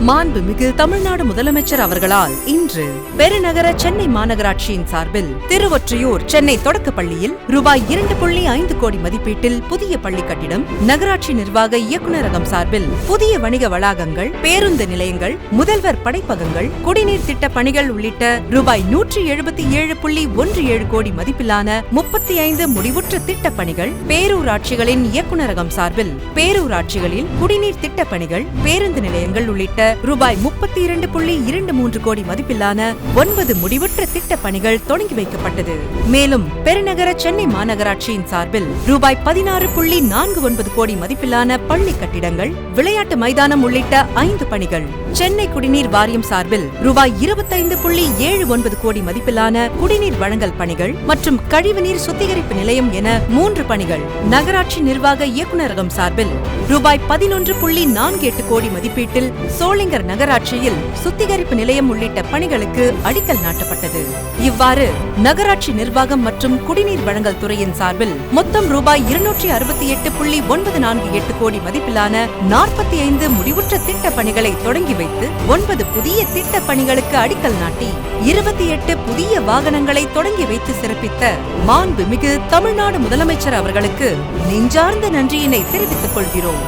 மாண்புமிகு தமிழ்நாடு முதலமைச்சர் அவர்களால் இன்று பெருநகர சென்னை மாநகராட்சியின் சார்பில் திருவொற்றியூர் சென்னை தொடக்கப்பள்ளியில் ரூபாய் 2.5 கோடி மதிப்பீட்டில் புதிய பள்ளி கட்டிடம், நகராட்சி நிர்வாக இயக்குநரகம் சார்பில் புதிய வணிக வளாகங்கள், பேருந்து நிலையங்கள், முதல்வர் படைப்பகங்கள், குடிநீர் திட்ட பணிகள் உள்ளிட்ட ரூபாய் 177.17 கோடி மதிப்பிலான 35 முடிவுற்ற திட்டப் பணிகள், பேரூராட்சிகளின் இயக்குநரகம் சார்பில் பேரூராட்சிகளில் குடிநீர் திட்டப் பணிகள், பேருந்து நிலையங்கள் உள்ளிட்ட ரூபாய் 32.23 கோடி மதிப்பிலான 9 முடிவுற்ற திட்டப் பணிகள் தொடங்கி வைக்கப்பட்டது. மேலும் பெருநகர சென்னை மாநகராட்சியின் சார்பில் ரூபாய் 16.49 கோடி மதிப்பிலான பள்ளி கட்டிடங்கள், விளையாட்டு மைதானம் உள்ளிட்ட 5 பணிகள், சென்னை குடிநீர் வாரியம் சார்பில் ரூபாய் 25.79 கோடி மதிப்பிலான குடிநீர் வழங்கல் பணிகள் மற்றும் கழிவுநீர் சுத்திகரிப்பு நிலையம் என 3 பணிகள், நகராட்சி நிர்வாக இயக்குநரகம் சார்பில் ரூபாய் 11.48 கோடி மதிப்பீட்டில் சோளிங்கர் நகராட்சியில் சுத்திகரிப்பு நிலையம் உள்ளிட்ட பணிகளுக்கு அடிக்கல் நாட்டப்பட்டது. இவ்வாறு நகராட்சி நிர்வாகம் மற்றும் குடிநீர் வழங்கல் துறையின் சார்பில் மொத்தம் ரூபாய் 268.948 கோடி மதிப்பிலான 45 முடிவுற்ற திட்ட பணிகளை தொடங்கி வைத்து 9 புதிய திட்ட பணிகளுக்கு அடிக்கல் நாட்டி 28 புதிய வாகனங்களை தொடங்கி வைத்து சிறப்பித்த மாண்புமிகு தமிழ்நாடு முதலமைச்சர் அவர்களுக்கு நெஞ்சார்ந்த நன்றியினை தெரிவித்துக் கொள்கிறோம்.